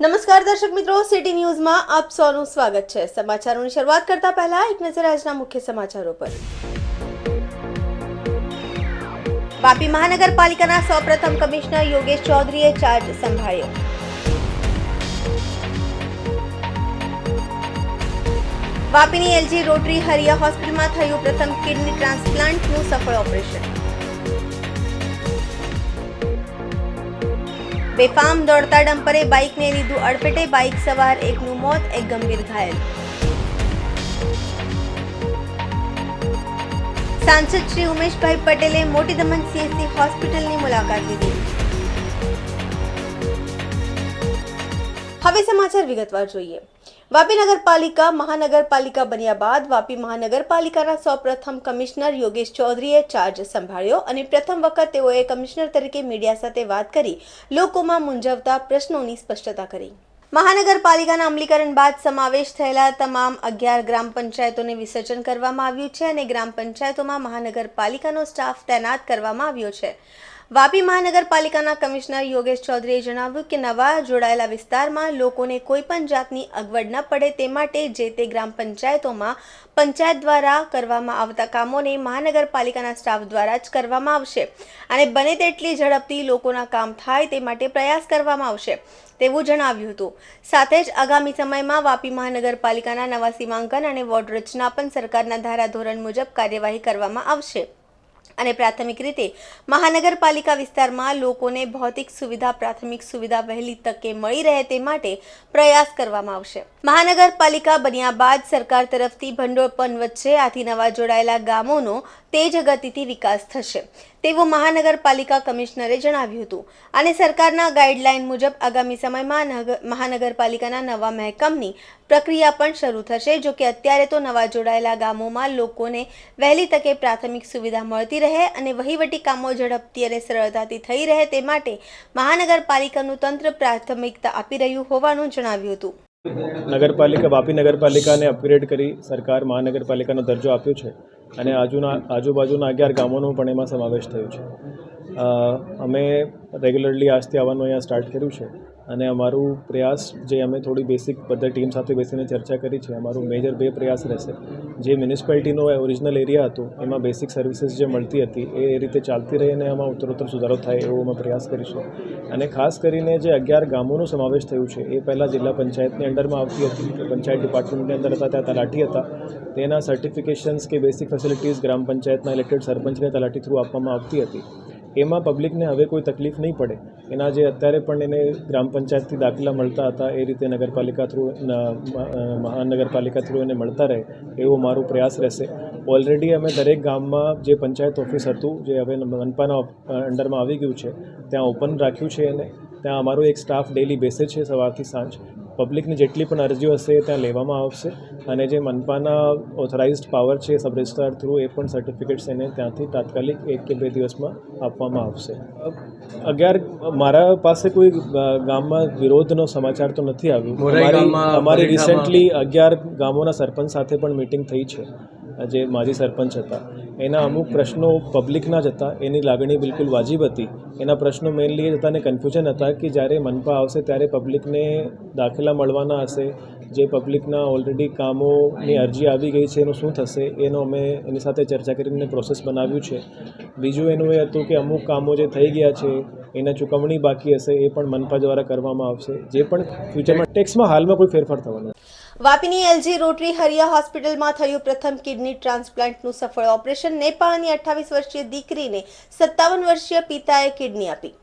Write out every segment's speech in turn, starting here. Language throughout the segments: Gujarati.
નમસ્કાર દર્શક મિત્રો, સિટી ન્યૂઝમાં આપ સૌનું સ્વાગત છે। સમાચારોની શરૂઆત કરતા પહેલા એક નજર આજના મુખ્ય સમાચારો પર। વાપી મહાનગરપાલિકાના સૌપ્રથમ કમિશનર યોગેશ ચૌધરીએ ચાર્જ સંભાળ્યો। વાપીની એલજી રોટરી હરિયા હોસ્પિટલમાં થયું પ્રથમ કિડની ટ્રાન્સપ્લાન્ટનું સફળ ઓપરેશન। બેફામ દોડતા ડમ્પરે બાઇકને લીધું અડફેટે, બાઇક સવાર એકનું મોત, એક ગંભીર ઘાયલ। સાંસદ શ્રી ઉમેશભાઈ પટેલે મોટી દમન સીએસસી હોસ્પિટલની મુલાકાત લીધી। હવે સમાચાર વિગતવાર જોઈએ। વાપી નગરપાલિકા મહાનગરપાલિકા બન્યા બાદ વાપી મહાનગરપાલિકાના સૌપ્રથમ કમિશનર યોગેશ ચૌધરીએ ચાર્જ સંભાળ્યો અને પ્રથમ વખત તેઓએ કમિશનર તરીકે મીડિયા સાથે વાત કરી લોકોમાં મૂંઝવતા પ્રશ્નોની સ્પષ્ટતા કરી। મહાનગરપાલિકાના અમલીકરણ બાદ સમાવેશ થયેલા તમામ 11 ગ્રામ પંચાયતોને વિસર્જન કરવામાં આવ્યું છે અને ગ્રામ પંચાયતોમાં મહાનગરપાલિકાનો સ્ટાફ તૈનાત કરવામાં આવ્યો છે। વાપી મહાનગરપાલિકાના કમિશનર યોગેશ ચૌધરીએ જણાવ્યું કે નવા જોડાયેલા વિસ્તારમાં લોકોને કોઈપણ જાતની અગવડ ન પડે તે માટે જે તે ગ્રામ પંચાયતોમાં પંચાયત દ્વારા કરવામાં આવતા કામોને મહાનગરપાલિકાના સ્ટાફ દ્વારા જ કરવામાં આવશે અને બને તેટલી ઝડપથી લોકોના કામ થાય તે માટે પ્રયાસ કરવામાં આવશે તેવું જણાવ્યું હતું। સાથે જ આગામી સમયમાં વાપી મહાનગરપાલિકાના નવા સીમાંકન અને વોર્ડ રચના પણ સરકારના ધારાધોરણ મુજબ કાર્યવાહી કરવામાં આવશે અને પ્રાથમિક રીતે મહાનગરપાલિકા વિસ્તારમાં લોકોને ભૌતિક સુવિધા પ્રાથમિક સુવિધા વહેલી તકે મળી રહે તે માટે પ્રયાસ કરવામાં આવશે। મહાનગરપાલિકા બન્યા બાદ સરકાર તરફથી ભંડોળ પણ વધશે, આથી નવા જોડાયેલા ગામોનો તેજ ગતિથી વિકાસ થશે તેવું મહાનગરપાલિકા કમિશનરે જણાવ્યું હતું અને સરકારના ગાઈડલાઈન મુજબ આગામી સમયમાં મહાનગરપાલિકાના નવા મહેકમની પ્રક્રિયા પણ શરૂ થશે। જો કે અત્યારે તો નવા જોડાયેલા ગામોમાં લોકોને વહેલી તકે પ્રાથમિક સુવિધા મળતી રહે અને વહીવટી કામો ઝડપથી અને સરળતાથી થઈ રહે તે માટે મહાનગરપાલિકાનું તંત્ર પ્રાથમિકતા આપી રહ્યું હોવાનું જણાવ્યું હતું। નગરપાલિકા વાપી નગરપાલિકાને અપગ્રેડ કરી સરકાર મહાનગરપાલિકાનો દરજ્જો આપ્યો છે અને આજુબાજુના 11 ગામોનો પણ એમાં સમાવેશ થયો છે। અમે રેગ્યુલરલી આજથી આવવાનું અહીંયા સ્ટાર્ટ કર્યું છે અને અમારું પ્રયાસ જે અમે થોડી બેસિક બધા ટીમ સાથે બેસીને ચર્ચા કરી છે, અમારું મેજર 2 પ્રયાસ રહેશે। જે મ્યુનિસિપાલિટીનો ઓરિજિનલ એરિયા હતો એમાં બેસિક સર્વિસીસ જે મળતી હતી એ રીતે ચાલતી રહી અને એમાં ઉત્તરોત્તર સુધારો થાય એવો અમે પ્રયાસ કરીશું અને ખાસ કરીને જે 11 ગામોનો સમાવેશ થયું છે એ પહેલાં જિલ્લા પંચાયતની અંડરમાં આવતી હતી, પંચાયત ડિપાર્ટમેન્ટની અંદર હતા, ત્યાં તલાટી હતા, તેના સર્ટિફિકેશન્સ કે બેસિક ફેસિલિટીઝ ગ્રામ પંચાયતના ઇલેક્ટેડ સરપંચને તલાટી થ્રુ આપવામાં આવતી હતી। એમાં પબ્લિકને હવે કોઈ તકલીફ નહીં પડે એના જે અત્યારે પણ એને ગ્રામ પંચાયતથી દાખલા મળતા હતા એ રીતે નગરપાલિકા થ્રુ મહાનગરપાલિકા થ્રુ એને મળતા રહે એવો મારો પ્રયાસ રહેશે। ઓલરેડી અમે દરેક ગામમાં જે પંચાયત ઓફિસ હતું જે હવે મનપાના અંડરમાં આવી ગયું છે ત્યાં ઓપન રાખ્યું છે અને ત્યાં અમારો એક સ્ટાફ ડેલી બેસે છે સવારથી સાંજ। પબ્લિકની જેટલી પણ અરજીઓ હશે ત્યાં લેવામાં આવશે અને જે મનપાના ઓથોરાઇઝ્ડ પાવર છે સબ રજિસ્ટ્રાર થ્રુ એ પણ સર્ટિફિકેટ્સ એને ત્યાંથી તાત્કાલિક 1 કે 2 દિવસમાં આપવામાં આવશે। 11 મારા પાસે કોઈ ગામમાં વિરોધનો સમાચાર તો નથી આવ્યો। અમારી રિસેન્ટલી 11 ગામોના સરપંચ સાથે પણ મિટિંગ થઈ છે, જે માજી સરપંચ હતા એના અમુક પ્રશ્નો પબ્લિકના જ હતા, એની લાગણી બિલકુલ વાજિબ હતી। એના પ્રશ્નો મેઇનલી એ હતા અને કન્ફ્યુઝન હતા કે જ્યારે મનપા આવશે ત્યારે પબ્લિકને દાખલા મળવાના હશે, જે પબ્લિકના ઓલરેડી કામોની અરજી આવી ગઈ છે એનું શું થશે એનો અમે એની સાથે ચર્ચા કરીને પ્રોસેસ બનાવ્યું છે। બીજું એનું એ હતું કે અમુક કામો જે થઈ ગયા છે એના ચૂકવણી બાકી હશે એ પણ મનપા દ્વારા કરવામાં આવશે, જે પણ ફ્યુચરમાં ટેક્સમાં હાલમાં કોઈ ફેરફાર થવાનો નથી। વાપીની એલજી રોટરી હરિયા હોસ્પિટલમાં થયું પ્રથમ કિડની ટ્રાન્સપ્લાન્ટનું સફળ ઓપરેશન। નેપાળની 28 વર્ષીય દીકરીને 57 વર્ષીય પિતાએ કિડની આપી।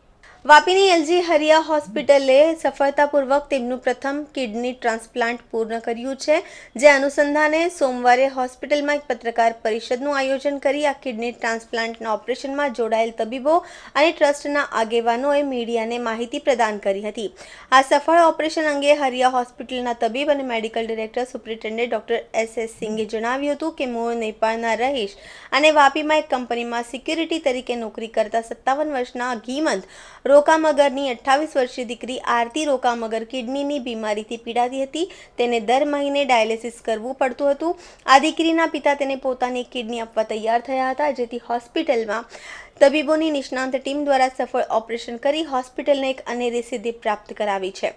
વાપીની એલજી હરિયા હોસ્પિટલે સફળતાપૂર્વક તેમનું પ્રથમ કિડની ટ્રાન્સપ્લાન્ટ પૂર્ણ કર્યું છે, જે અનુસંધાને સોમવારે હોસ્પિટલમાં એક પત્રકાર પરિષદનું આયોજન કરી આ કિડની ટ્રાન્સપ્લાન્ટના ઓપરેશનમાં જોડાયેલ તબીબો અને ટ્રસ્ટના આગેવાનોએ મીડિયાને માહિતી પ્રદાન કરી હતી। આ સફળ ઓપરેશન અંગે હરિયા હોસ્પિટલના તબીબ અને medical director superintendent doctor S સિંઘે જણાવ્યું હતું કે મૂળ નેપાળના રહીશ અને વાપીમાં એક કંપનીમાં સિક્યુરિટી તરીકે નોકરી કરતા 57 વર્ષના ઘીમંત રોકામગરની 28 વર્ષીય દીકરી આરતી રોકામગર કિડનીની બીમારીથી પીડાતી હતી। તેને દર મહિને ડાયાલિસિસ કરવું પડતું હતું। આ દીકરીના પિતા તેને પોતાની કિડની આપવા તૈયાર થયા હતા, જેથી હોસ્પિટલમાં તબીબોની નિષ્ણાંત ટીમ દ્વારા સફળ ઓપરેશન કરી હોસ્પિટલને એક અનેરી સિદ્ધિ પ્રાપ્ત કરાવી છે।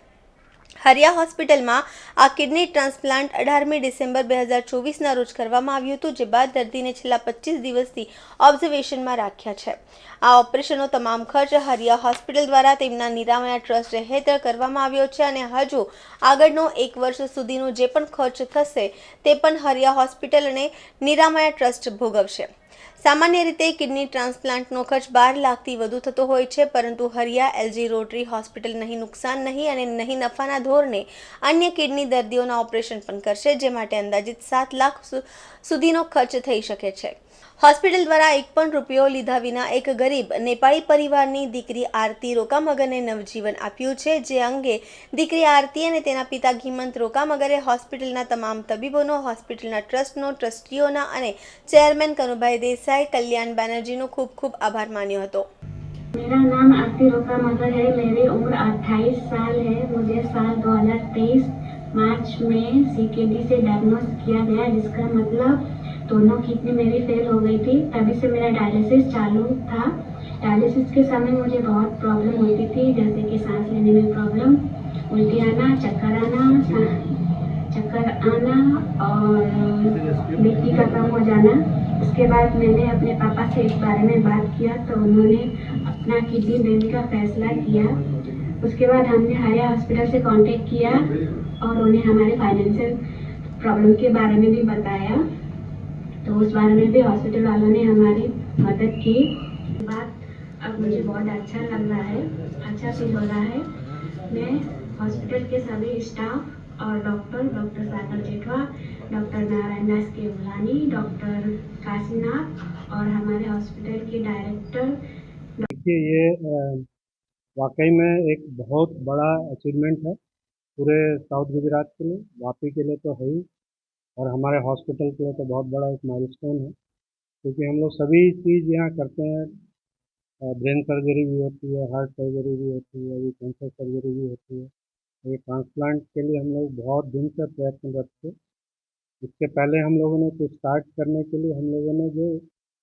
હરિયા હોસ્પિટલમાં આ કિડની ટ્રાન્સપ્લાન્ટ 18મી ડિસેમ્બર 2024ના રોજ કરવામાં આવ્યું હતું, જે બાદ દર્દીને છેલ્લા 25 દિવસથી ઓબ્ઝર્વેશનમાં રાખ્યા છે. આ ઓપરેશનનો તમામ ખર્ચ હરિયા હોસ્પિટલ દ્વારા તેમના નિરામયા ટ્રસ્ટ હેઠળ કરવામાં આવ્યો છે અને હજુ આગળનો 1 વર્ષ સુધીનો જે પણ ખર્ચ થશે તે પણ હરિયા હોસ્પિટલ અને નિરામયા ટ્રસ્ટ ભોગવશે. સામાન્ય રીતે કિડની ટ્રાન્સપ્લાન્ટનો ખર્ચ 12 લાખથી વધુ થતો હોય છે, પરંતુ હરિયા એલજી રોટરી હોસ્પિટલ નહીં નુકસાન નહીં અને નહીં નફાના ધોરણે અન્ય કિડની દર્દીઓના ઓપરેશન પણ કરશે, જે માટે અંદાજિત 7 લાખ સુધીનો ખર્ચ થઈ શકે છે. હોસ્પિટલ દ્વારા 1 પણ રૂપિયો લીધા વિના એક ગરીબ નેપાળી પરિવારની દીકરી આરતી રોકામગરને નવજીવન આપ્યું છે, જે અંગે દીકરી આરતી અને તેના પિતા ઘીમંત રોકામગરે હોસ્પિટલના તમામ તબીબોનો, હોસ્પિટલના ટ્રસ્ટનો, ટ્રસ્ટીઓના અને ચેરમેન કનુભાઈ દેસાઈ, કલ્યાણ બેનર્જીનો ખૂબ ખૂબ આભાર માન્યો હતો. मेरा नाम आरती रोकामगर है। मेरी उम्र 28 साल है। मुझे साल 2023 मार्च में सीकेडी से डायग्नोस किया गया, जिसका मतलब दोनों किडनी मेरी फेल हो गई थी। तभी से मेरा डायलिसिस चालू था। डायलिसिस के समय मुझे बहुत प्रॉब्लम होती थी, जैसे कि सांस लेने में प्रॉब्लम, उल्टी आना, चक्कर आना और बीपी का कम हो जाना। उसके बाद मैंने अपने पापा से इस बारे में बात किया, तो उन्होंने अपना किडनी देने का फैसला किया। उसके बाद हमने हरिया हॉस्पिटल से कांटेक्ट किया और उन्हें हमारे फाइनेंशियल प्रॉब्लम के बारे में भी बताया, तो उस बारे में भी हॉस्पिटल वालों ने हमारी मदद की। बात अब मुझे बहुत अच्छा लग रहा है, अच्छा फील हो रहा है। मैं हॉस्पिटल के सभी स्टाफ और डॉक्टर सागर जेठवा, डॉक्टर नारायण दास केवलानी, डॉक्टर काशीनाथ और हमारे हॉस्पिटल के डायरेक्टर। देखिए, ये वाकई में एक बहुत बड़ा अचीवमेंट है पूरे साउथ गुजरात के लिए, वापी के लिए तो है ही, और हमारे हॉस्पिटल के लिए तो बहुत बड़ा एक माइलस्टोन है, क्योंकि हम लोग सभी चीज़ यहाँ करते हैं। ब्रेन सर्जरी भी होती है, हार्ट सर्जरी भी होती है, अभी कैंसर सर्जरी भी होती है। ये ट्रांसप्लांट के लिए हम लोग बहुत दिन से प्रयत्नरत थे। इसके पहले हम लोगों ने कुछ स्टार्ट करने के लिए हम लोगों ने जो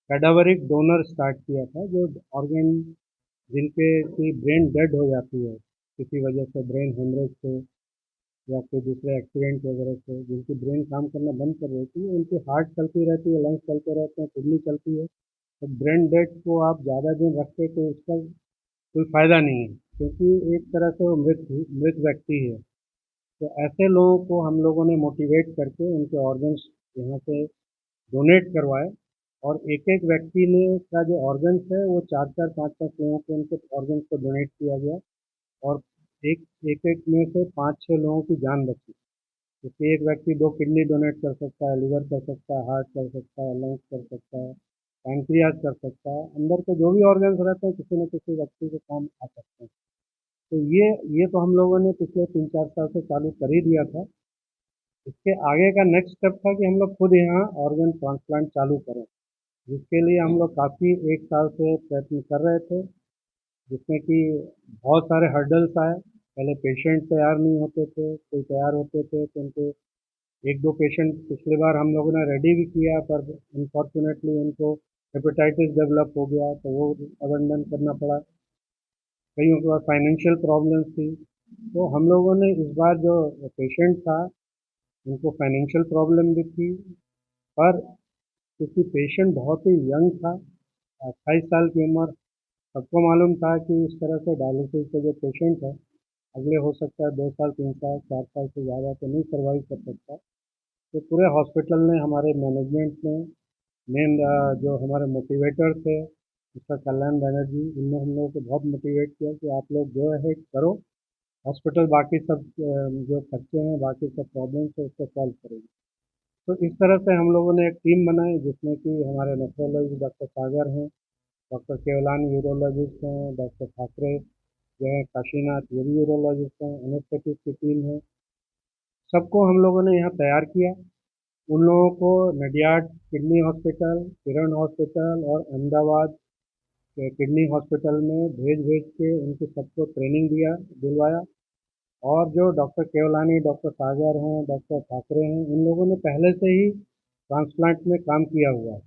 कैडावरिक डोनर स्टार्ट किया था, जो ऑर्गन जिनके की ब्रेन डेड हो जाती है किसी वजह से, ब्रेन हेमरेज से या कोई दूसरे एक्सीडेंट वगैरह से, जिनकी ब्रेन काम करना बंद कर देती है, उनकी हार्ट चलती रहती है, लंग्स चलते रहते हैं, किडनी चलती है, तो ब्रेन डेड को आप ज़्यादा दिन रखते तो उसका कोई फ़ायदा नहीं है, क्योंकि एक तरह से वो मृत व्यक्ति है। तो ऐसे लोगों को हम लोगों ने मोटिवेट करके उनके ऑर्गन्स यहाँ से डोनेट करवाए, और एक एक व्यक्ति ने का जो ऑर्गन्स है वो 4-4, 5-5 लोगों को उनके ऑर्गन्स को डोनेट किया गया, और एक एक में से 5-6 लोगों की जान बची। क्योंकि एक व्यक्ति 2 किडनी डोनेट कर सकता है, लिवर कर सकता है, हार्ट कर सकता है, लंग्स कर सकता है, पैंक्रियाज कर सकता है, अंदर के जो भी ऑर्गन्स रहते हैं किसी न किसी व्यक्ति के काम आ सकते हैं। तो ये तो हम लोगों ने पिछले 3-4 साल से चालू कर ही दिया था। इसके आगे का नेक्स्ट स्टेप था कि हम लोग खुद यहाँ ऑर्गन ट्रांसप्लांट चालू करें, जिसके लिए हम लोग काफ़ी 1 साल से प्रयत्न कर रहे थे, जिसमें कि बहुत सारे हर्डल्स आए। पहले पेशेंट तैयार नहीं होते थे, कोई तैयार होते थे तो उनको 1-2 पेशेंट पिछली बार हम लोगों ने रेडी भी किया, पर अनफॉर्चुनेटली उनको हेपेटाइटिस डेवलप हो गया, तो वो अबंडन करना पड़ा। कईयों के पास फाइनेंशियल प्रॉब्लम्स थी, तो हम लोगों ने इस बार जो पेशेंट था उनको फाइनेंशियल प्रॉब्लम भी थी, पर क्योंकि पेशेंट बहुत ही यंग था, 28 साल की उम्र, सबको मालूम था कि इस तरह से डायलिसिस के जो पेशेंट है अगले हो सकता है 2 साल, 3 साल, 4 साल से ज़्यादा तो नहीं सर्वाइव कर सकता। तो पूरे हॉस्पिटल ने, हमारे मैनेजमेंट ने, मेन जो हमारे मोटिवेटर थे मिस्टर कल्याण बैनर्जी, इनने हम लोगों को बहुत मोटिवेट किया कि आप लोग गो अहेड करो, हॉस्पिटल बाकी सब जो खर्चे हैं, बाकी सब प्रॉब्लम्स है उसको सॉल्व करेगी। तो इस तरह से हम लोगों ने एक टीम बनाई, जिसमें कि हमारे नेफ्रोलॉजिस्ट डॉक्टर सागर हैं, डॉक्टर केवलानी यूरोलॉजिस्ट हैं, डॉक्टर ठाकरे जो है काशीनाथ, ये भी यूरोलॉजिस्ट हैं, एनेस्थेटिस्ट की टीम है। सबको हम लोगों ने यहाँ तैयार किया। उन लोगों को नडियाड किडनी हॉस्पिटल, किरण हॉस्पिटल और अहमदाबाद के किडनी हॉस्पिटल में भेज के उनको सबको ट्रेनिंग दिलवाया। और जो डॉक्टर केवलानी, डॉक्टर सागर हैं, डॉक्टर ठाकरे हैं, इन लोगों ने पहले से ही ट्रांसप्लांट में काम किया हुआ है।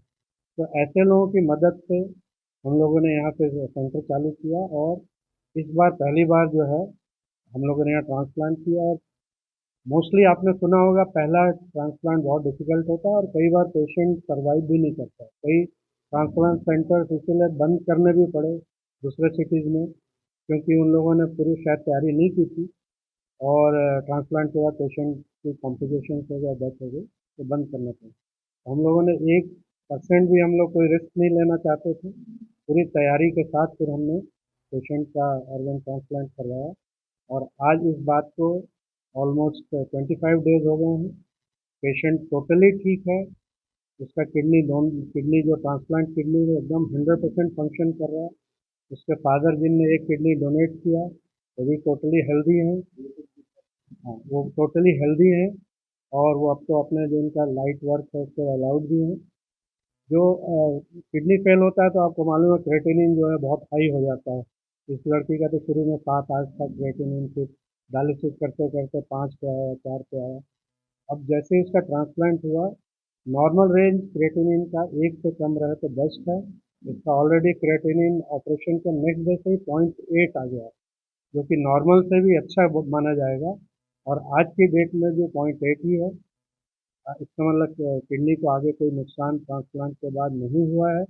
तो ऐसे लोगों की मदद से हम लोगों ने यहाँ पे सेंटर चालू किया, और इस बार पहली बार जो है हम लोगों ने यहाँ ट्रांसप्लांट किया, और मोस्टली आपने सुना होगा पहला ट्रांसप्लांट बहुत डिफिकल्ट होता है और कई बार पेशेंट सर्वाइव भी नहीं करता। कई ट्रांसप्लांट सेंटर्स इसीलिए बंद करने भी पड़े दूसरे सिटीज़ में, क्योंकि उन लोगों ने पूरी शायद तैयारी नहीं की थी और ट्रांसप्लांट के बाद पेशेंट की कॉम्प्लिकेशन हो गया, डेथ हो गई, तो बंद करना पड़ा। हम लोगों ने 1% भी हम लोग कोई रिस्क नहीं लेना चाहते थे। पूरी तैयारी के साथ फिर हमने पेशेंट का ऑर्गन ट्रांसप्लांट करवाया और आज इस बात को ऑलमोस्ट 25 डेज हो गए हैं। पेशेंट टोटली ठीक है। उसका किडनी जो ट्रांसप्लांट किडनी है एकदम 100% फंक्शन कर रहा है। उसके फादर जिनने एक किडनी डोनेट किया वो भी टोटली हेल्दी हैं। हाँ, वो टोटली हेल्दी हैं और वो अब तो अपने जो उनका लाइट वर्क है उसके अलाउड भी हैं। जो किडनी फेल होता है तो आपको मालूम है क्रेटिनिन जो है बहुत हाई हो जाता है। इस लड़की का तो शुरू में 7-8 था क्रेटिनिन, फिर डायलिसिस करते करते 5 पे आया, 4 पे आया। अब जैसे ही इसका ट्रांसप्लांट हुआ, नॉर्मल रेंज क्रेटिनिन का 1 से कम रहे तो बेस्ट है। इसका ऑलरेडी क्रेटिनिन ऑपरेशन के नेक्स्ट डे से ही 0.8 आ गया है, जो कि नॉर्मल से भी अच्छा माना जाएगा और आज की डेट में जो 0.8 ही है। इसका मतलब किडनी को आगे कोई नुकसान ट्रांसप्लांट के बाद नहीं हुआ है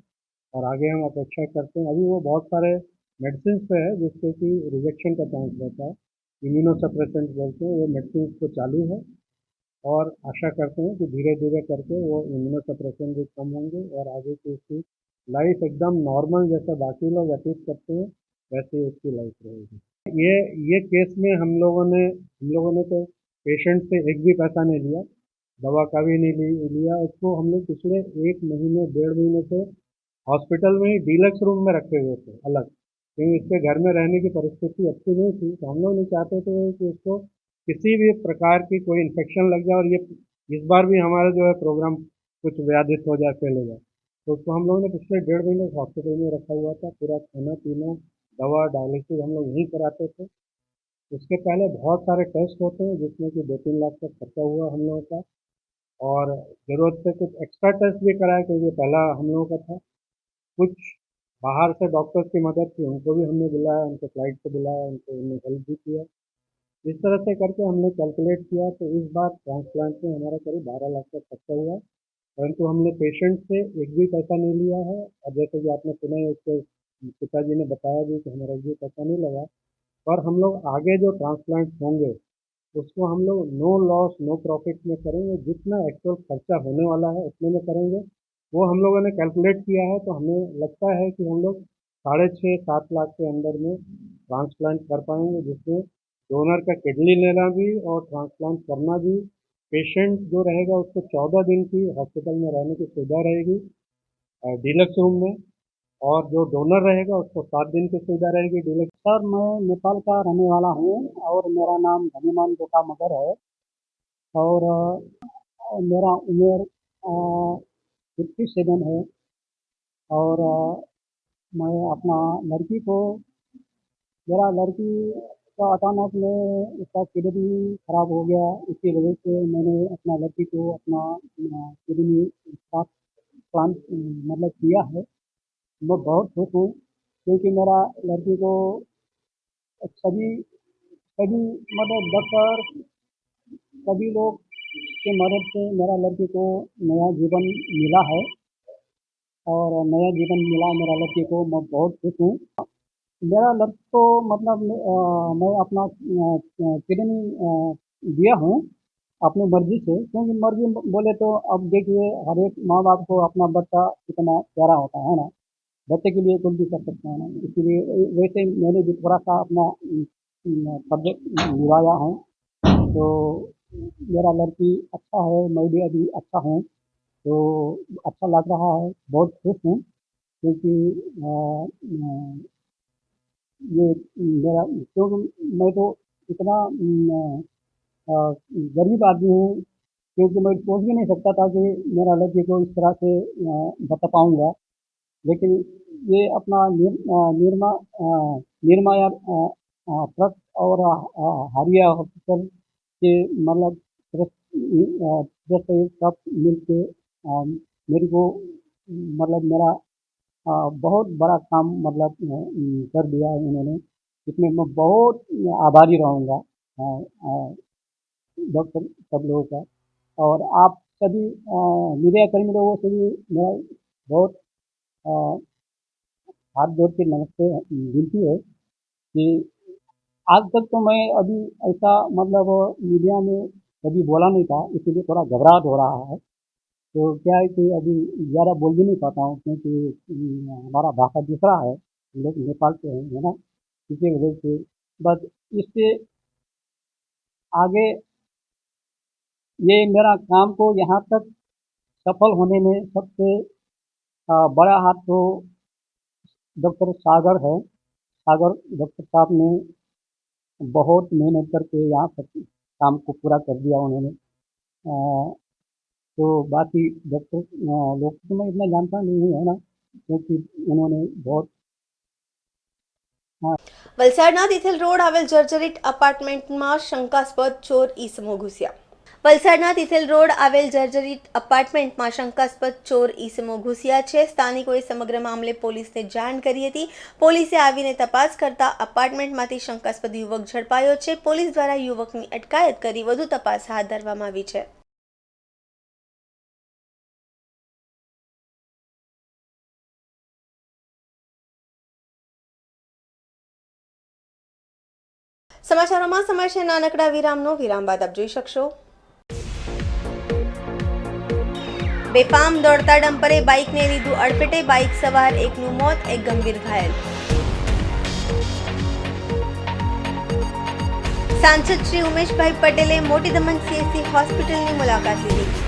और आगे हम अपेक्षा करते हैं। अभी वो बहुत सारे मेडिसिन पे है जिससे कि रिजेक्शन का चांस रहता है, इम्यूनोसप्रेसेंट बोलते हैं, वो मेडिसिन को चालू है और आशा करते हैं कि धीरे धीरे करके वो इम्यूनोसप्रेशन भी कम होंगे और आगे की उसकी लाइफ एकदम नॉर्मल जैसे बाकी लोग व्यतीत करते हैं वैसे ही उसकी लाइफ रहेगी। ये केस में हम लोगों ने तो पेशेंट से एक भी पैसा नहीं लिया, दवा का भी नहीं लिया। उसको हम लोग पिछले 1 महीने 1.5 महीने से हॉस्पिटल में ही डीलक्स रूम में रखे हुए थे अलग, क्योंकि इसके घर में रहने की परिस्थिति अच्छी नहीं थी। तो हम लोग नहीं चाहते थे कि उसको किसी भी प्रकार की कोई इन्फेक्शन लग जाए और ये इस बार भी हमारा जो है प्रोग्राम कुछ व्याधित हो जाए, फेल हो जाए। तो उसको हम लोगों ने पिछले 1.5 महीने हॉस्पिटल में रखा हुआ था। पूरा खाना पीना दवा डायलिसिस हम लोग यहीं कराते थे। उसके पहले बहुत सारे टेस्ट होते हैं जिसमें कि 2-3 लाख तक खर्चा हुआ हम लोगों का और ज़रूरत से कुछ एक्स्ट्रा टेस्ट भी कराया क्योंकि पहला हम लोगों का था। कुछ बाहर से डॉक्टर्स की मदद थी, उनको भी हमने बुलाया, उनको फ्लाइट से बुलाया, उनको हमने हेल्प भी किया। इस तरह से करके हमने कैलकुलेट किया तो इस बार ट्रांसप्लांट में हमारा करीब 12 लाख तक खर्चा हुआ, परंतु हमने पेशेंट से एक भी पैसा नहीं लिया है। और जैसे कि आपने सुना है उसके पिताजी ने बताया भी कि हमारा एक भी पैसा नहीं लगा। और हम लोग आगे जो ट्रांसप्लांट होंगे उसको हम लोग नो लॉस नो प्रॉफिट में करेंगे, जितना एक्चुअल खर्चा होने वाला है उतने में करेंगे। वो हम लोगों ने कैलकुलेट किया है तो हमें लगता है कि हम लोग 6.5-7 लाख के अंदर में ट्रांसप्लांट कर पाएंगे, जिसमें डोनर का किडनी लेना भी और ट्रांसप्लांट करना भी। पेशेंट जो रहेगा उसको 14 दिन की हॉस्पिटल में रहने की सुविधा रहेगी डीलक्स रूम में, और जो डोनर रहेगा उसको 7 दिन की सुविधा रहेगी डीलक्स। सर मैं नेपाल का रहने वाला हूँ और मेरा नाम धनीमान गोटा मगर है और मेरा उम्र 57 है और मैं अपना लड़की को मेरा लड़की का अचानक में उसका किडनी खराब हो गया। इसकी वजह से मैंने अपना लड़की को अपना किडनी ट्रांसप्लांट मतलब किया है। मैं बहुत खुश हूँ क्योंकि मेरा लड़की को सभी सभी मतलब डॉक्टर सभी लोग की मदद से मेरा लड़की को नया जीवन मिला है और नया जीवन मिला मेरा लड़की को। मैं बहुत खुश हूँ। मेरा लक्ष्य तो मतलब मैं अपना किडनी दिया हूँ अपनी मर्जी से, क्योंकि मर्जी बोले तो अब देखिए हर एक माँ बाप को अपना बच्चा कितना प्यारा होता है ना, बच्चे के लिए कुछ भी कर सकते हैं ना। इसलिए वैसे मैंने भी थोड़ा सा अपना सब्जेक्ट निभाया है तो मेरा लड़की अच्छा है, मैं भी अभी अच्छा हूँ तो अच्छा लग रहा है, बहुत खुश हूँ क्योंकि ये मेरा क्योंकि मैं तो इतना गरीब आदमी हूँ, क्योंकि मैं सोच भी नहीं सकता था कि मेरा लड़की को इस तरह से बता पाऊँगा। लेकिन ये अपना निर्माया ट्रस्ट और हारिया हॉस्पिटल के मतलब ट्रस्ट से सब मिल के मेरे को मतलब मेरा बहुत बड़ा काम मतलब कर दिया है उन्होंने, इसमें मैं बहुत आभारी रहूँगा। डॉक्टर सब लोगों का, और आप सभी मीडिया कर्मी लोगों से भी मेरा बहुत अ, हाथ जोड़ के नमस्ते विनती है कि आज तक तो मैं अभी ऐसा मतलब मीडिया में कभी बोला नहीं था, इसीलिए थोड़ा घबराहट हो रहा है। तो क्या है कि अभी ज़्यादा बोल भी नहीं पाता हूँ, क्योंकि हमारा भाषा दूसरा है, हम लोग नेपाल से हैं, है ना, इसी वजह से। बस इससे आगे ये मेरा काम को यहाँ तक सफल होने में सबसे बड़ा हाथ तो डॉक्टर सागर है। सागर डॉक्टर साहब ने बहुत मेहनत करके यहाँ तक काम को पूरा कर दिया उन्होंने। तो बाकी डॉक्टर लोग तो मैं इतना जानता नहीं हूँ, है ना, क्योंकि उन्होंने बहुत વલસાડના તિથલ રોડ આવેલ જર્જરિત અપાર્ટમેન્ટમાં શંકાસ્પદ ચોર ઈસમો ઘૂસ્યા. વલસાડના તિથલ રોડ આવેલ જર્જરિત અપાર્ટમેન્ટમાં શંકાસ્પદ ચોર ઈસમો ઘૂસ્યા છે. સ્થાનિકોએ સમગ્ર મામલે પોલીસને જાણ કરી હતી. પોલીસે આવીને તપાસ કરતા અપાર્ટમેન્ટમાંથી શંકાસ્પદ યુવક ઝડપાયો છે. પોલીસ દ્વારા યુવકની અટકાયત કરી વધુ તપાસ હાથ ધરવામાં આવી છે. સમાચારોમાં સમય છે નાનકડા વિરામનો. વિરામ બાદ આપ જોઈ શકશો. બેફામ દોડતા ડમ્પરે બાઇકને લીધું અડફેટે. બાઇક સવાર એકનું મોત, એક ગંભીર ઘાયલ. સાંસદ શ્રી ઉમેશભાઈ પટેલે મોટી દમણ સીએસસી હોસ્પિટલની મુલાકાત લીધી.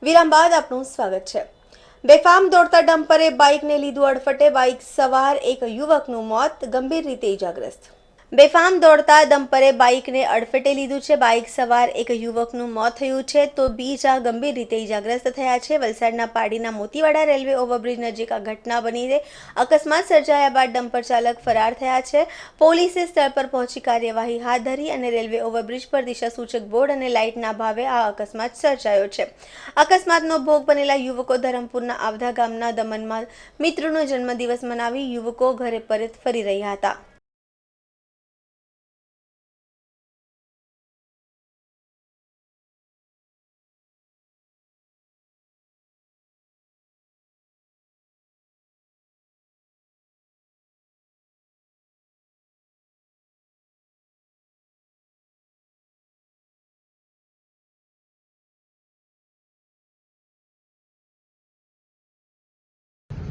વિરામ બાદ આપનું સ્વાગત છે. બેફામ દોડતા ડમ્પરે બાઇકને લીધું અડફટે. બાઇક સવાર એક યુવકનું મોત, ગંભીર રીતે ઇજાગ્રસ્ત. બેફામ દોડતા ડમ્પરે બાઇકને અડફેટે લીધું છે. બાઇક સવાર એક યુવકનું મોત થયું છે તો બીજા ગંભીર રીતે ઇજાગ્રસ્ત થયા છે. વલસાડના પાડીના મોતીવાડા રેલવે ઓવરબ્રિજ નજીક આ ઘટના બની છે. અકસ્માત સર્જાયા બાદ ડમ્પર ચાલક ફરાર થયા છે. પોલીસે સ્થળ પર પહોંચી કાર્યવાહી હાથ ધરી અને રેલવે ઓવરબ્રિજ પર દિશા સૂચક બોર્ડ અને લાઇટના અભાવે આ અકસ્માત સર્જાયો છે. અકસ્માતનો ભોગ બનેલા યુવકો ધરમપુરના આવધા ગામના દમનમાં મિત્રનો જન્મદિવસ મનાવી યુવકો ઘરે પરત ફરી રહ્યા હતા.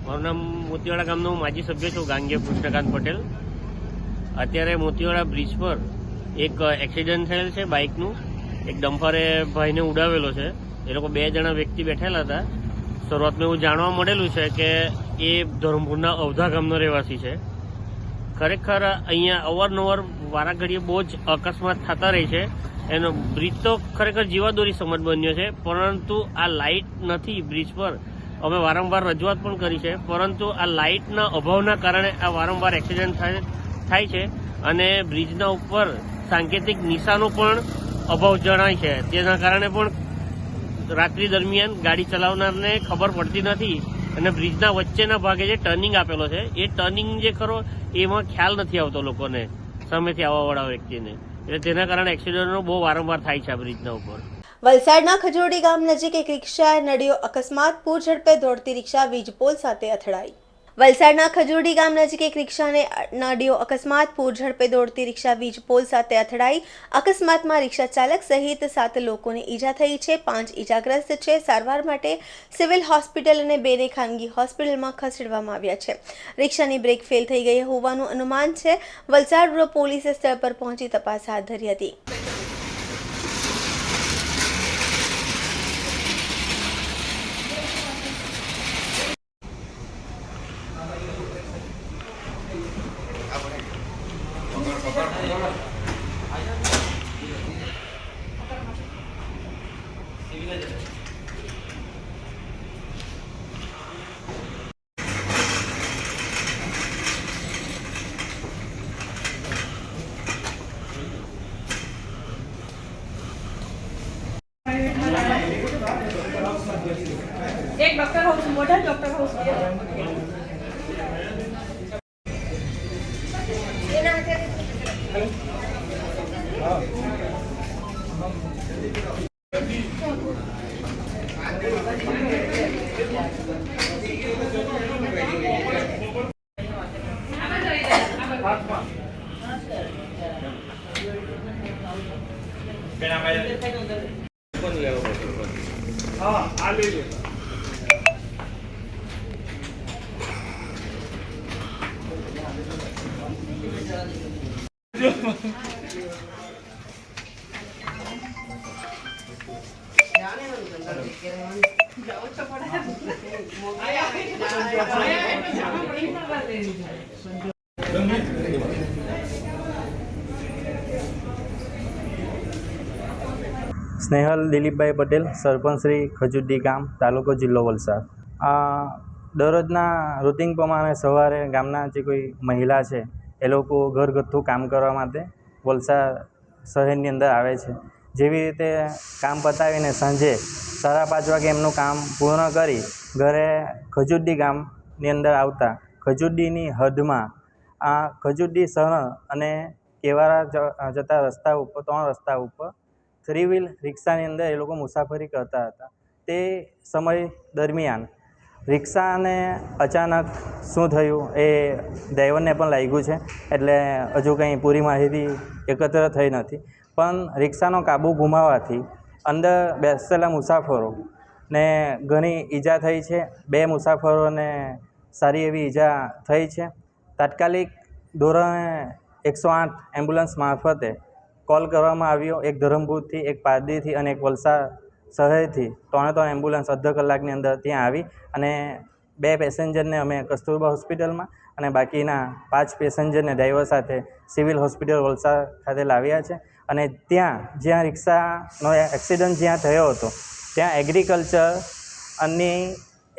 મારું નામ મોતીવાડા ગામનો માજી સભ્ય છું, ગાંગીયા કૃષ્ણકાંત પટેલ. અત્યારે મોતીવાડા બ્રિજ પર એક એક્સિડન્ટ થયેલ છે બાઇકનું. એક ડમ્પરે ભાઈને ઉડાવેલો છે. એ લોકો 2 જણા વ્યક્તિ બેઠેલા હતા. શરૂઆતમાં એવું જાણવા મળેલું છે કે એ ધરમપુરના અવધા ગામનો રહેવાસી છે. ખરેખર અહીંયા અવારનવાર વારાઘડીએ બહુ જ અકસ્માત થતા રહે છે. એનો બ્રિજ તો ખરેખર જીવાદોરી સમજ બન્યો છે, પરંતુ આ લાઇટ નથી બ્રિજ પર. અમે વારંવાર રજૂઆત પણ કરી છે, પરંતુ આ લાઇટના અભાવના કારણે આ વારંવાર એક્સિડન્ટ થાય છે અને બ્રિજના ઉપર સાંકેતિક નિશાનો પણ અભાવ જણાય છે. તેના કારણે પણ રાત્રિ દરમિયાન ગાડી ચલાવનારને ખબર પડતી નથી અને બ્રિજના વચ્ચેના ભાગે જે ટર્નિંગ આપેલો છે એ ટર્નિંગ જે ખરો એમાં ખ્યાલ નથી આવતો લોકોને, સામેથી આવવાવાળા વ્યક્તિને. એટલે તેના કારણે એક્સિડન્ટો બહુ વારંવાર થાય છે આ બ્રિજના ઉપર. વલસાડના ખજોડી ગામ નજીક એક રિક્ષાએ નડ્યો અકસ્માત. પૂર ઝડપે દોડતી રિક્ષા વીજપોલ સાથે અથડાઈ. વલસાડના ખજોડી ગામ નજીક એક રિક્ષાને નડ્યો અકસ્માત. પૂર ઝડપે દોડતી રિક્ષા વીજપોલ સાથે અથડાઈ. અકસ્માતમાં રિક્ષા ચાલક સહિત 7 લોકોને ઈજા થઈ છે. 5 ઈજાગ્રસ્ત છે. સારવાર માટે સિવિલ હોસ્પિટલ અને 2ને ખાનગી હોસ્પિટલમાં ખસેડવામાં આવ્યા છે. રિક્ષાની બ્રેક ફેલ થઈ ગઈ હોવાનું અનુમાન છે. વલસાડ રૂરલ પોલીસે સ્થળ પર પહોંચી તપાસ હાથ ધરી હતી. एक डॉक्टर हाउस मोटा डॉक्टर हाउस સ્નેહલ દિલીપભાઈ પટેલ, સરપંચ શ્રી ખજુડી ગામ, તાલુકો જિલ્લો વલસાડ. દરરોજના રૂટિન પ્રમાણે સવારે ગામના જે કોઈ મહિલા છે એ લોકો ઘરગથ્થું કામ કરવા માટે વલસાડ શહેરની અંદર આવે છે. જેવી રીતે કામ પતાવીને સાંજે 5:30 વાગે એમનું કામ પૂર્ણ કરી ઘરે ખજુડી ગામની અંદર આવતા ખજુડીની હદમાં આ ખજુડી શહેર અને કેવારા જતા રસ્તા ઉપર 3 રસ્તા ઉપર 3 વ્હીલ રિક્ષાની અંદર એ લોકો મુસાફરી કરતા હતા. તે સમય દરમિયાન રિક્ષાને અચાનક શું થયું એ ડ્રાઈવરને પણ લાગ્યું છે, એટલે હજુ કંઈ પૂરી માહિતી એકત્ર થઈ નથી. પણ રિક્ષાનો કાબુ ગુમાવવાથી અંદર બેસેલા મુસાફરોને ઘણી ઈજા થઈ છે. 2 મુસાફરોને સારી એવી ઈજા થઈ છે. તાત્કાલિક ધોરણે 108 એમ્બ્યુલન્સ મારફતે કોલ કરવામાં આવ્યો. એક ધરમપુરથી, એક પારડીથી અને એક વલસાડ શહેરથી 3 એમ્બ્યુલન્સ અડધા કલાકની અંદર ત્યાં આવી અને 2 પેસેન્જરને અમે કસ્તુરબા હોસ્પિટલમાં અને બાકીના 5 પેસેન્જરને ડ્રાઈવર સાથે સિવિલ હોસ્પિટલ વલસાડ ખાતે લાવ્યા છે. અને જ્યાં રિક્ષાનો એક્સિડન્ટ જ્યાં થયો હતો ત્યાં એગ્રીકલ્ચર અને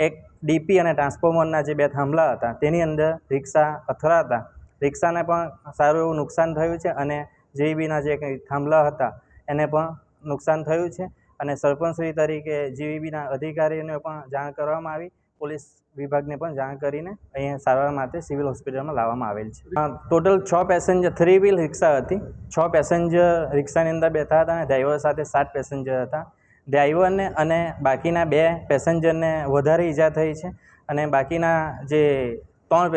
એક ડીપી અને ટ્રાન્સફોર્મરના જે 2 થાંભલા હતા તેની અંદર રિક્ષા અથડાતા રિક્ષાને પણ સારું એવું નુકસાન થયું છે અને જીવીબીના જે કંઈ થાંભલા હતા એને પણ નુકસાન થયું છે. અને સરપંચશ્રી તરીકે જીવીબીના અધિકારીઓને પણ જાણ કરવામાં આવી. પોલીસ વિભાગને પણ જાણ કરીને અહીંયા સારવાર માટે સિવિલ હોસ્પિટલમાં લાવવામાં આવેલ છે. ટોટલ 6 પેસેન્જર 3 વ્હીલ રિક્ષા હતી. 6 પેસેન્જર રિક્ષાની અંદર બેઠા હતા અને ડ્રાઈવર સાથે 7 પેસેન્જર હતા. ડ્રાઈવરને અને બાકીના 2 પેસેન્જરને વધારે ઈજા થઈ છે અને બાકીના જે 4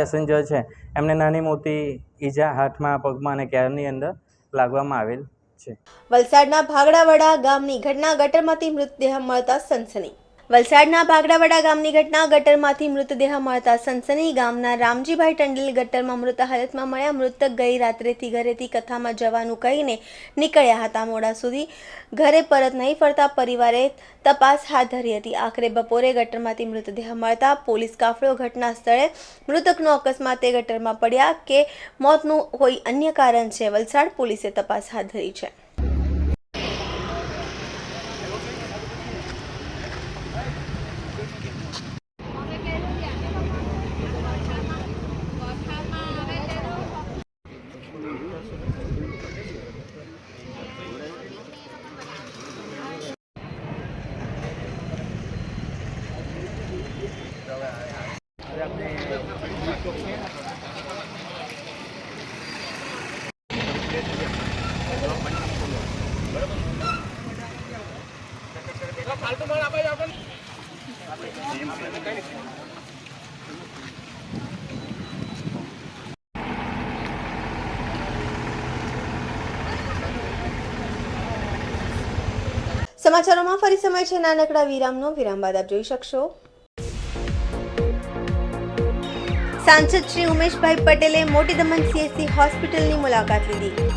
પેસેન્જર છે એમને નાની મોટી ઈજા હાથમાં, પગમાં અને ક્યારની અંદર લાગવામાં આવેલ છે. વલસાડના ભાગડાવડા ગામની ઘટના, ગટરમાંથી મૃતદેહ મળતા સનસની. વલસાડના ભાગડાવાડા ગામની ઘટના ગટરમાંથી મૃતદેહ મળતા સનસની. ગામના રામજીભાઈ ટંડેલ ગટરમાં મૃત હાલતમાં મળ્યા. મૃતક ગઈ રાત્રેથી ઘરેથી કથામાં જવાનું કહીને નીકળ્યા હતા. મોડા સુધી ઘરે પરત નહીં ફરતા પરિવારે તપાસ હાથ ધરી હતી. આખરે બપોરે ગટરમાંથી મૃતદેહ મળતા પોલીસ કાફલો ઘટના સ્થળે. મૃતકનો અકસ્માતે ગટરમાં પડ્યા કે મોતનું કોઈ અન્ય કારણ છે, વલસાડ પોલીસે તપાસ હાથ ધરી છે. સમાચારોમાં ફરી સમય છે નાનકડા વિરામનો. વિરામ બાદ આપ જોઈ શકશો. સાંસદ શ્રી ઉમેશભાઈ પટેલે મોટી દમણ CHC હોસ્પિટલની મુલાકાત લીધી.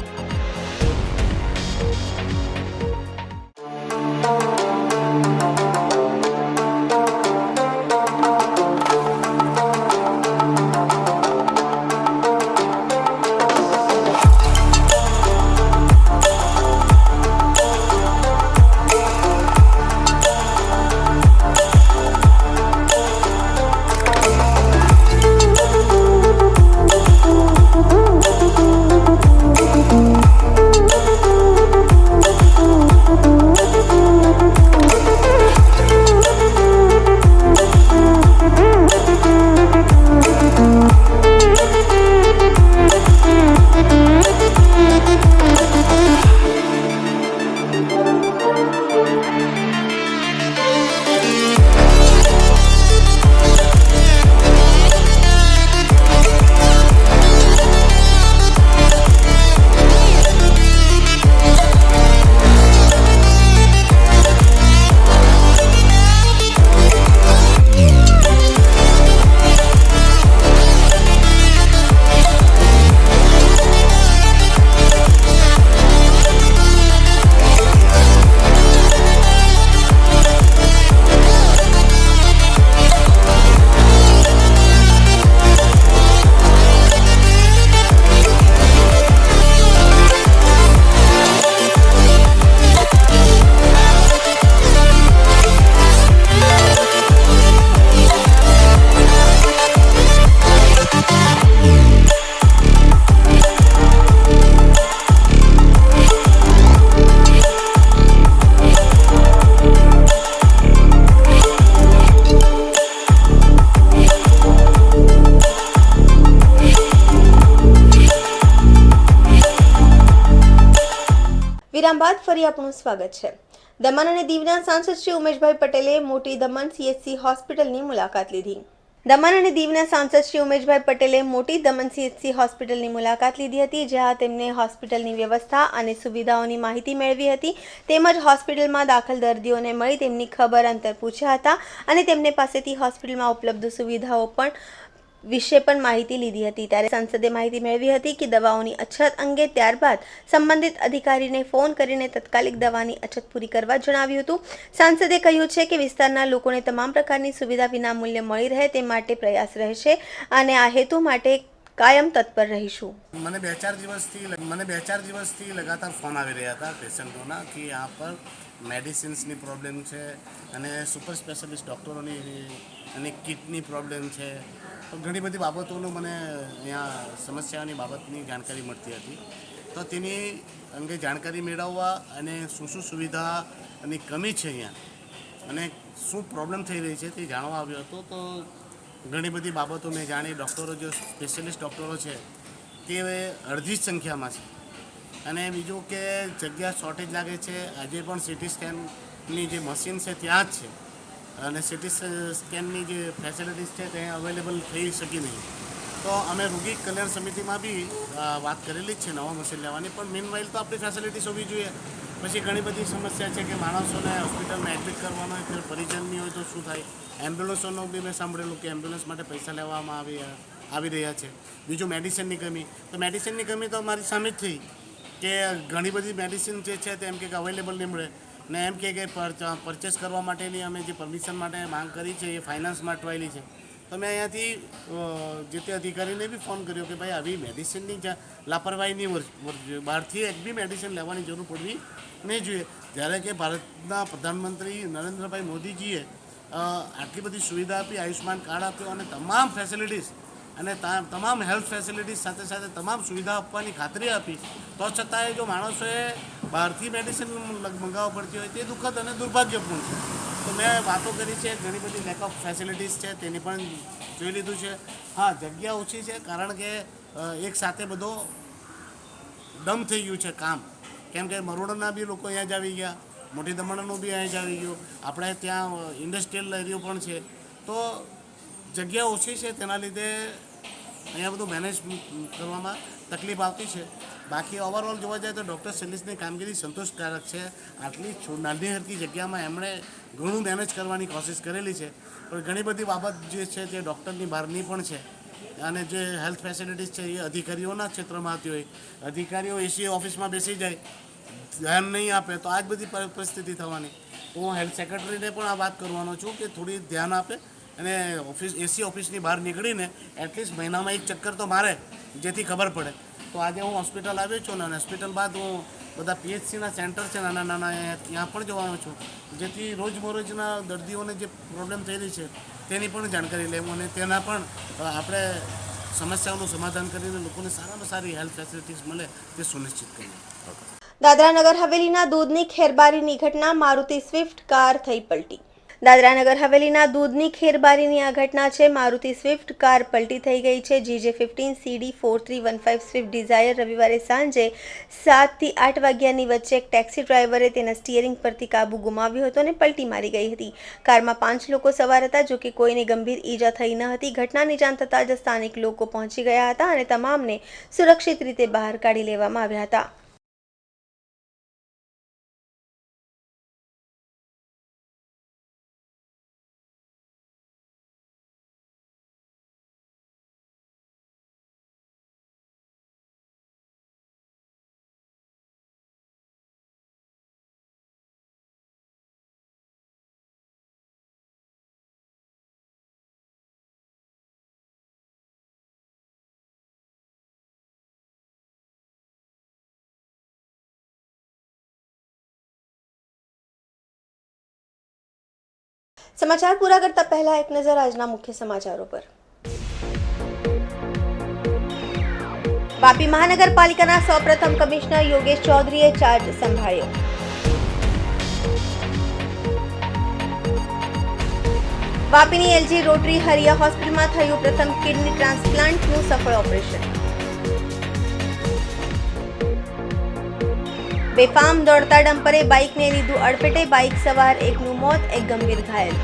વિરામ બાદ ફરી આપનું સ્વાગત છે. દમણ અને દીવના સાંસદ શ્રી ઉમેશભાઈ પટેલે મોટી દમણ CHC હોસ્પિટલની મુલાકાત લીધી. દમણ અને દીવના સાંસદ શ્રી ઉમેશભાઈ પટેલે મોટી દમણ CHC હોસ્પિટલની મુલાકાત લીધી હતી, જ્યાં તેમને હોસ્પિટલની વ્યવસ્થા અને સુવિધાઓની માહિતી મેળવી હતી. તેમજ હોસ્પિટલમાં દાખલ દર્દીઓને મળી તેમની ખબર અંતર પૂછ્યા હતા અને તેમને પાસેથી હોસ્પિટલમાં ઉપલબ્ધ સુવિધાઓ વિશે પણ માહિતી લીધી હતી. ત્યારે સંસદે માહિતી મેળવી હતી કે દવાઓની અછત અંગે. ત્યારબાદ સંબંધિત અધિકારીને ફોન કરીને તાત્કાલિક દવાની અછત પૂરી કરવા જણાવ્યું હતું. સાંસદે કહ્યું છે કે વિસ્તારના લોકોને તમામ પ્રકારની સુવિધા વિના મૂલ્યે મળી રહે તે માટે પ્રયાસ રહેશે અને આ હેતુ માટે કાયમ તત્પર રહીશું. મને બે ચાર દિવસથી લગાતાર ફોન આવી રહ્યા હતા પેશન્ટોના કે यहाँ પર મેડિસિન્સની પ્રોબ્લેમ છે અને સુપર સ્પેશિયાલિસ્ટ ડૉક્ટરોની અને કિટની પ્રોબ્લેમ છે. તો ઘણી બધી બાબતોનું મને અહીંયા સમસ્યાઓની બાબતની જાણકારી મળતી હતી. તો તેની અંગે જાણકારી મેળવવા અને શું સુવિધાની કમી છે અહીંયા અને શું પ્રોબ્લેમ થઈ રહી છે તે જાણવા આવ્યો હતો. તો ઘણી બધી બાબતો મેં જાણી. ડૉક્ટરો જે સ્પેશિયાલિસ્ટ ડૉક્ટરો છે તે અડધી જ સંખ્યામાં છે અને બીજું કે જગ્યા શોર્ટેજ લાગે છે. આજે પણ CT સ્કેનની જે મશીન છે ત્યાં જ છે અને CT સ્કેનની જે ફેસિલિટીઝ છે તે અવેલેબલ થઈ શકી નહીં. તો અમે રોગી કલ્યાણ સમિતિમાં બી વાત કરેલી જ છે નવા મશીન લેવાની, પણ મીનવાઇલ તો આપણી ફેસિલિટીઝ હોવી જોઈએ. પછી ઘણી બધી સમસ્યા છે કે માણસોને હોસ્પિટલમાં એડમિટ કરવાનો હોય તો પરિજનની હોય તો શું થાય. એમ્બ્યુલન્સોનો બી મેં સાંભળેલું કે એમ્બ્યુલન્સ માટે પૈસા લેવામાં આવી રહ્યા છે. બીજું મેડિસિનની કમી, તો મેડિસિનની કમી તો મારી સામે જ થઈ કે ઘણી બધી મેડિસિન જે છે તે એમ કે અવેલેબલ નહીં મળે ને એમ કે પરચેસ કરવા માટેની અમે જે પરમિશન માટે માંગ કરી છે એ ફાઇનાન્સમાં અટવાયેલી છે. તો મેં અહીંયાથી જે તે અધિકારીને બી ફોન કર્યો કે ભાઈ આવી મેડિસિનની લાપરવાહીની બહારથી એક બી મેડિસિન લેવાની જરૂર પડવી નહીં જોઈએ. જ્યારે કે ભારતના પ્રધાનમંત્રી નરેન્દ્રભાઈ મોદીજીએ આટલી બધી સુવિધા આપી, આયુષ્યમાન કાર્ડ આપ્યું અને તમામ ફેસિલિટીઝ અને તમામ હેલ્થ ફેસિલિટીઝ સાથે સાથે તમામ સુવિધા આપવાની ખાતરી આપી, તો છતાંય જો માણસોએ બહારથી મેડિસિન મંગાવવા પડતી હોય તે દુઃખદ અને દુર્ભાગ્યપૂર્ણ છે. તો મેં વાતો કરી છે, ઘણી બધી લેક ઓફ ફેસિલિટીઝ છે તેની પણ જોઈ લીધું છે. હા, જગ્યા ઓછી છે કારણ કે એક સાથે બધો દમ થઈ ગયું છે કામ, કેમ કે મરોડાના બી લોકો અહીંયા જ આવી ગયા, મોટી દમણનું બી અહીંયા જ આવી ગયું, આપણે ત્યાં ઇન્ડસ્ટ્રીયલ એરિયો પણ છે. તો જગ્યા ઓછી છે તેના લીધે અહીંયા બધું મેનેજ કરવામાં તકલીફ આવતી છે. બાકી ઓવરઓલ જોવા જાય તો ડૉક્ટર સેલિસની કામગીરી સંતોષકારક છે. આટલી નાની હરકી જગ્યામાં એમણે ઘણું મેનેજ કરવાની કોશિશ કરેલી છે, પણ ઘણી બધી બાબત જે છે તે ડૉક્ટરની બહારની પણ છે. અને જે હેલ્થ ફેસિલિટીઝ છે એ અધિકારીઓના ક્ષેત્રમાં આવતી હોય, અધિકારીઓ એસી ઓફિસમાં બેસી જાય, ધ્યાન નહીં આપે તો આ જ બધી પરિસ્થિતિ થવાની. તો હું હેલ્થ સેક્રેટરીને પણ આ વાત કરવાનો છું કે થોડી ધ્યાન આપે અને એસી ઓફિસની બહાર નીકળીને એટલીસ્ટ મહિનામાં એક ચક્કર તો મારે, જેથી ખબર પડે. તો આજે હું હોસ્પિટલ આવ્યો છું અને હોસ્પિટલ બાદ હું બધા PHCના સેન્ટર છે નાના નાના, ત્યાં પણ જવાનો છું, જેથી રોજબરોજના દર્દીઓને જે પ્રોબ્લેમ થઈ રહી છે તેની પણ જાણકારી લેવું અને તેના પણ આપણે સમસ્યાઓનું સમાધાન કરીને લોકોને સારામાં સારી હેલ્થ ફેસિલિટીઝ મળે તે સુનિશ્ચિત કરીએ. દાદરા નગર હવેલીના દૂધની ખેરબારીની ઘટના, મારુતિ સ્વિફ્ટ કાર થઈ પલટી. દાદરા નગર હવેલીના દૂધની ખેરબારીની આ ઘટના છે. મારુતિ સ્વિફ્ટ કાર પલટી થઈ ગઈ છે. GJ15 CD 4315 સ્વિફ્ટ ડિઝાયર રવિવારે સાંજે 7 થી 8 વાગ્યાની વચ્ચે એક ટેક્સી ડ્રાઈવરે તેના સ્ટીયરિંગ પરથી કાબુ ગુમાવ્યો હતો અને પલટી મારી ગઈ હતી. કારમાં 5 લોકો સવાર હતા, જો કે કોઈને ગંભીર ઈજા થઈ ન હતી. ઘટનાની જાણ થતાં જ સ્થાનિક લોકો પહોંચી ગયા હતા અને તમામને સુરક્ષિત રીતે બહાર કાઢી લેવામાં આવ્યા હતા. સમાચાર પૂરા કરતા પહેલા એક નજર આજના મુખ્ય સમાચારો પર. વાપી મહાનગરપાલિકાના સૌપ્રથમ કમિશનર યોગેશ ચૌધરીએ ચાર્જ સંભાળ્યો. વાપીની LG રોટરી હરિયા હોસ્પિટલમાં થયું પ્રથમ કિડની ટ્રાન્સપ્લાન્ટનું સફળ ઓપરેશન. બેફામ દોડતા ડમ્પરે બાઇકને લીધું અડફેટે, બાઇક સવાર એકનું મોત, એક ગંભીર ઘાયલ.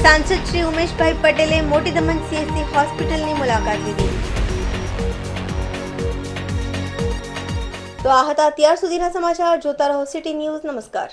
સાંસદ શ્રી ઉમેશભાઈ પટેલે મોટી દમણ CHC હોસ્પિટલની મુલાકાત લીધી. તો આ હતા અત્યાર સુધીના સમાચાર. જોતા રહો સિટી ન્યૂઝ. નમસ્કાર.